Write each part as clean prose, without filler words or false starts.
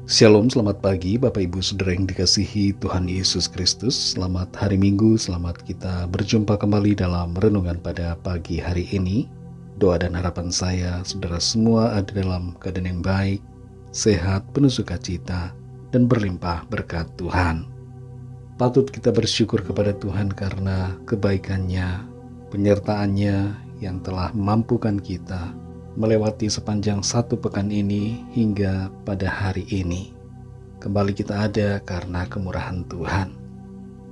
Shalom, selamat pagi Bapak Ibu Saudara yang dikasihi Tuhan Yesus Kristus. Selamat hari Minggu, selamat kita berjumpa kembali dalam renungan pada pagi hari ini. Doa dan harapan saya, saudara semua ada dalam keadaan yang baik, sehat, penuh sukacita, dan berlimpah berkat Tuhan. Patut kita bersyukur kepada Tuhan karena kebaikannya, penyertaannya yang telah memampukan kita melewati sepanjang satu pekan ini hingga pada hari ini. Kembali kita ada karena kemurahan Tuhan.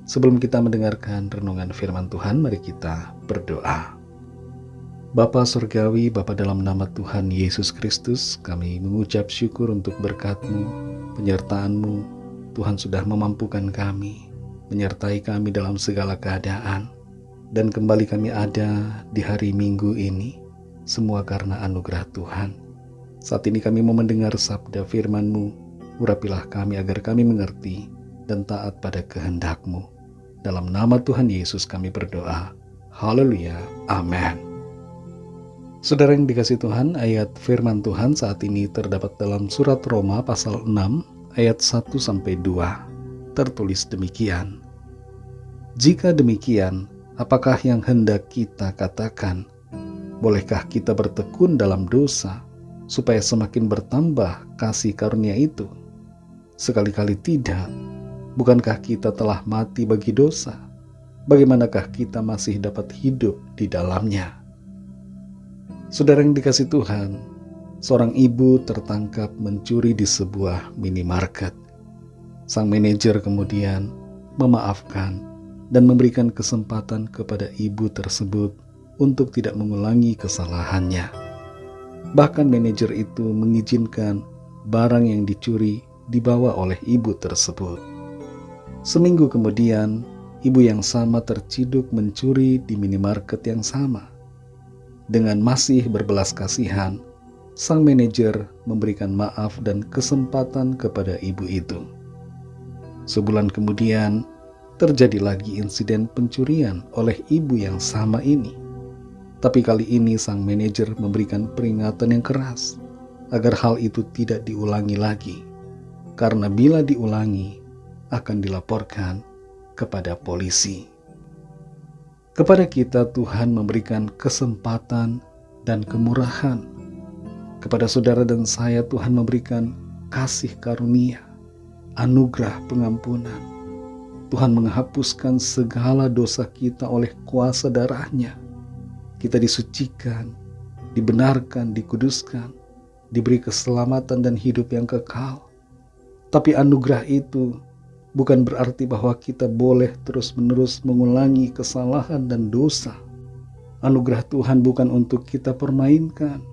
Sebelum kita mendengarkan renungan firman Tuhan, mari kita berdoa. Bapa Surgawi, Bapa dalam nama Tuhan Yesus Kristus, kami mengucap syukur untuk berkat-Mu, penyertaan-Mu. Tuhan sudah memampukan kami, menyertai kami dalam segala keadaan, dan kembali kami ada di hari Minggu ini. Semua karena anugerah Tuhan. Saat ini kami mau mendengar sabda firman-Mu. Urapilah kami agar kami mengerti dan taat pada kehendak-Mu. Dalam nama Tuhan Yesus kami berdoa. Haleluya. Amin. Saudara yang dikasihi Tuhan, ayat firman Tuhan saat ini terdapat dalam surat Roma pasal 6 ayat 1-2. Tertulis demikian. Jika demikian, apakah yang hendak kita katakan? Bolehkah kita bertekun dalam dosa, supaya semakin bertambah kasih karunia itu? Sekali-kali tidak. Bukankah kita telah mati bagi dosa? Bagaimanakah kita masih dapat hidup di dalamnya? Saudara yang dikasihi Tuhan, seorang ibu tertangkap mencuri di sebuah minimarket. Sang manajer kemudian memaafkan dan memberikan kesempatan kepada ibu tersebut untuk tidak mengulangi kesalahannya. Bahkan manajer itu mengizinkan barang yang dicuri dibawa oleh ibu tersebut. Seminggu kemudian, ibu yang sama terciduk mencuri di minimarket yang sama. Dengan masih berbelas kasihan, sang manajer memberikan maaf dan kesempatan kepada ibu itu. Sebulan kemudian, terjadi lagi insiden pencurian oleh ibu yang sama ini. Tapi kali ini sang manajer memberikan peringatan yang keras agar hal itu tidak diulangi lagi. Karena bila diulangi, akan dilaporkan kepada polisi. Kepada kita Tuhan memberikan kesempatan dan kemurahan. Kepada saudara dan saya Tuhan memberikan kasih karunia, anugerah pengampunan. Tuhan menghapuskan segala dosa kita oleh kuasa darah-Nya. Kita disucikan, dibenarkan, dikuduskan, diberi keselamatan dan hidup yang kekal. Tapi anugerah itu bukan berarti bahwa kita boleh terus-menerus mengulangi kesalahan dan dosa. Anugerah Tuhan bukan untuk kita permainkan.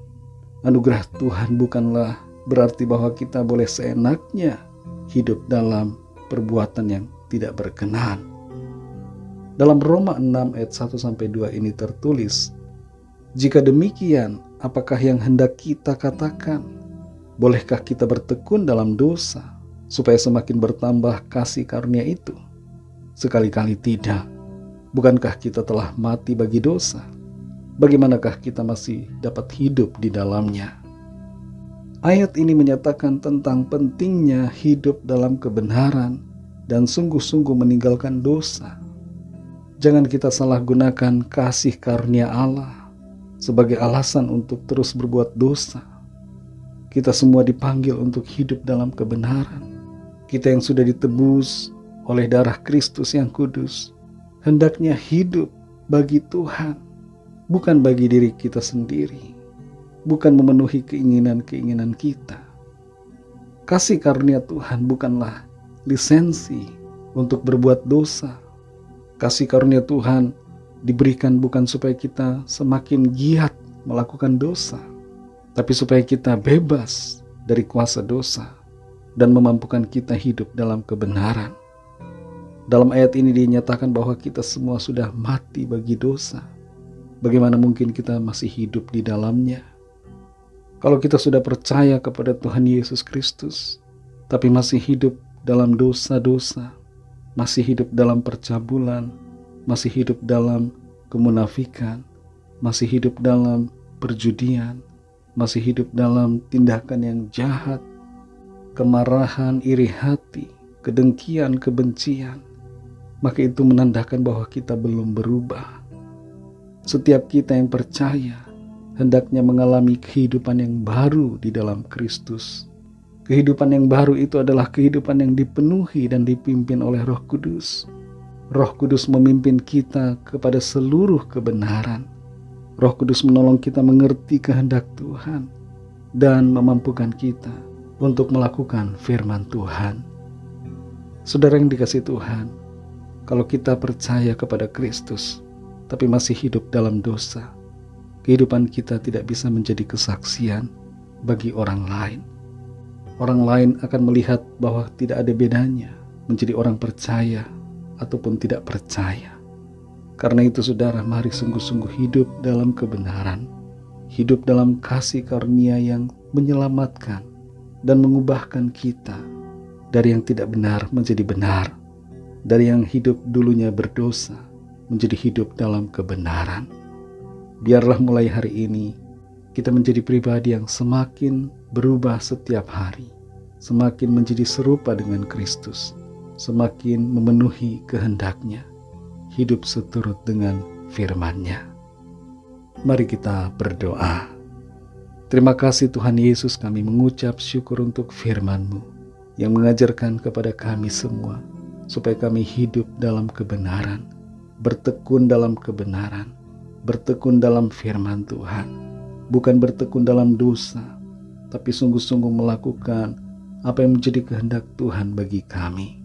Anugerah Tuhan bukanlah berarti bahwa kita boleh seenaknya hidup dalam perbuatan yang tidak berkenan. Dalam Roma 6 ayat 1-2 ini tertulis, jika demikian, apakah yang hendak kita katakan? Bolehkah kita bertekun dalam dosa, supaya semakin bertambah kasih karunia itu? Sekali-kali tidak. Bukankah kita telah mati bagi dosa? Bagaimanakah kita masih dapat hidup di dalamnya? Ayat ini menyatakan tentang pentingnya hidup dalam kebenaran dan sungguh-sungguh meninggalkan dosa. Jangan kita salah gunakan kasih karunia Allah sebagai alasan untuk terus berbuat dosa. Kita semua dipanggil untuk hidup dalam kebenaran. Kita yang sudah ditebus oleh darah Kristus yang kudus, hendaknya hidup bagi Tuhan, bukan bagi diri kita sendiri, bukan memenuhi keinginan-keinginan kita. Kasih karunia Tuhan bukanlah lisensi untuk berbuat dosa. Kasih karunia Tuhan diberikan bukan supaya kita semakin giat melakukan dosa, tapi supaya kita bebas dari kuasa dosa dan memampukan kita hidup dalam kebenaran. Dalam ayat ini dinyatakan bahwa kita semua sudah mati bagi dosa. Bagaimana mungkin kita masih hidup di dalamnya? Kalau kita sudah percaya kepada Tuhan Yesus Kristus, tapi masih hidup dalam dosa-dosa, masih hidup dalam percabulan, masih hidup dalam kemunafikan, masih hidup dalam perjudian, masih hidup dalam tindakan yang jahat, kemarahan, iri hati, kedengkian, kebencian, maka itu menandakan bahwa kita belum berubah. Setiap kita yang percaya hendaknya mengalami kehidupan yang baru di dalam Kristus. Kehidupan yang baru itu adalah kehidupan yang dipenuhi dan dipimpin oleh Roh Kudus. Roh Kudus memimpin kita kepada seluruh kebenaran. Roh Kudus menolong kita mengerti kehendak Tuhan dan memampukan kita untuk melakukan firman Tuhan. Saudara yang dikasihi Tuhan, kalau kita percaya kepada Kristus tapi masih hidup dalam dosa, kehidupan kita tidak bisa menjadi kesaksian bagi orang lain. Orang lain akan melihat bahwa tidak ada bedanya menjadi orang percaya ataupun tidak percaya. Karena itu saudara, mari sungguh-sungguh hidup dalam kebenaran, hidup dalam kasih karunia yang menyelamatkan dan mengubahkan kita dari yang tidak benar menjadi benar, dari yang hidup dulunya berdosa menjadi hidup dalam kebenaran. Biarlah mulai hari ini kita menjadi pribadi yang semakin berubah setiap hari, semakin menjadi serupa dengan Kristus, semakin memenuhi kehendak-Nya, hidup seturut dengan firman-Nya. Mari kita berdoa. Terima kasih Tuhan Yesus, kami mengucap syukur untuk firman-Mu yang mengajarkan kepada kami semua supaya kami hidup dalam kebenaran, bertekun dalam kebenaran, bertekun dalam firman Tuhan, bukan bertekun dalam dosa, tapi sungguh-sungguh melakukan apa yang menjadi kehendak Tuhan bagi kami.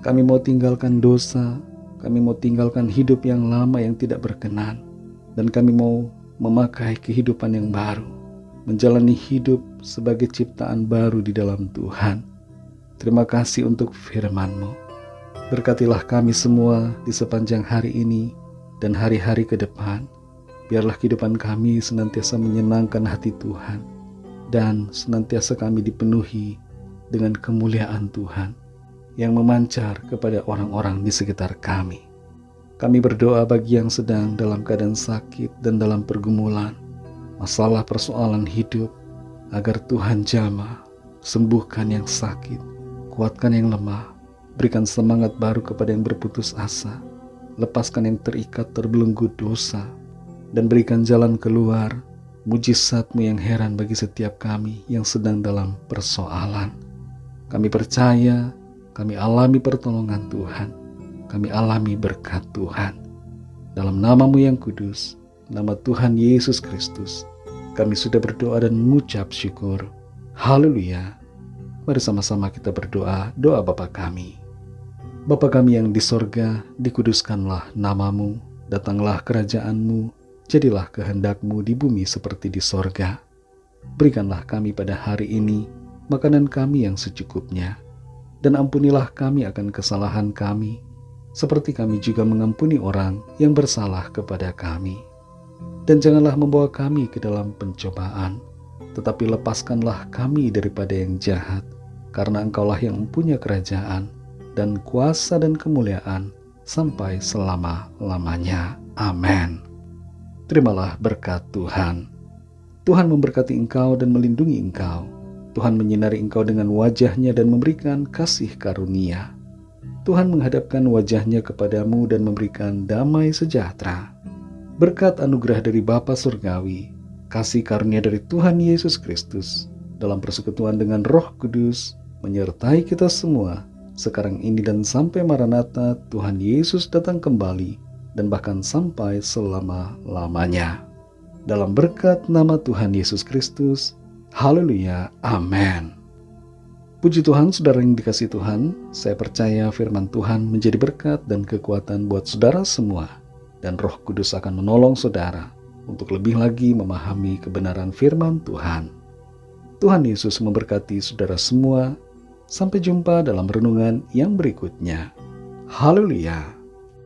Kami mau tinggalkan dosa, kami mau tinggalkan hidup yang lama yang tidak berkenan, dan kami mau memakai kehidupan yang baru, menjalani hidup sebagai ciptaan baru di dalam Tuhan. Terima kasih untuk firman-Mu. Berkatilah kami semua di sepanjang hari ini dan hari-hari ke depan. Biarlah kehidupan kami senantiasa menyenangkan hati Tuhan, dan senantiasa kami dipenuhi dengan kemuliaan Tuhan yang memancar kepada orang-orang di sekitar kami. Kami berdoa bagi yang sedang dalam keadaan sakit dan dalam pergumulan, masalah persoalan hidup, agar Tuhan jamah, sembuhkan yang sakit, kuatkan yang lemah, berikan semangat baru kepada yang berputus asa, lepaskan yang terikat terbelenggu dosa, dan berikan jalan keluar, mujizat-Mu yang heran bagi setiap kami yang sedang dalam persoalan. Kami percaya, kami alami pertolongan Tuhan, kami alami berkat Tuhan. Dalam nama-Mu yang kudus, nama Tuhan Yesus Kristus, kami sudah berdoa dan mengucap syukur. Haleluya. Mari sama-sama kita berdoa, doa Bapa kami. Bapa kami yang di sorga, dikuduskanlah nama-Mu, datanglah kerajaan-Mu, jadilah kehendak-Mu di bumi seperti di sorga. Berikanlah kami pada hari ini makanan kami yang secukupnya, dan ampunilah kami akan kesalahan kami, seperti kami juga mengampuni orang yang bersalah kepada kami. Dan janganlah membawa kami ke dalam pencobaan, tetapi lepaskanlah kami daripada yang jahat, karena Engkaulah yang mempunyai kerajaan, dan kuasa dan kemuliaan, sampai selama-lamanya. Amin. Terimalah berkat Tuhan. Tuhan memberkati engkau dan melindungi engkau. Tuhan menyinari engkau dengan wajah-Nya dan memberikan kasih karunia. Tuhan menghadapkan wajah-Nya kepadamu dan memberikan damai sejahtera. Berkat anugerah dari Bapa Surgawi, kasih karunia dari Tuhan Yesus Kristus, dalam persekutuan dengan Roh Kudus, menyertai kita semua, sekarang ini dan sampai Maranatha Tuhan Yesus datang kembali, dan bahkan sampai selama-lamanya. Dalam berkat nama Tuhan Yesus Kristus, haleluya, amin. Puji Tuhan, saudara yang dikasihi Tuhan, saya percaya firman Tuhan menjadi berkat dan kekuatan buat saudara semua, dan Roh Kudus akan menolong saudara untuk lebih lagi memahami kebenaran firman Tuhan. Tuhan Yesus memberkati saudara semua. Sampai jumpa dalam renungan yang berikutnya. Haleluya.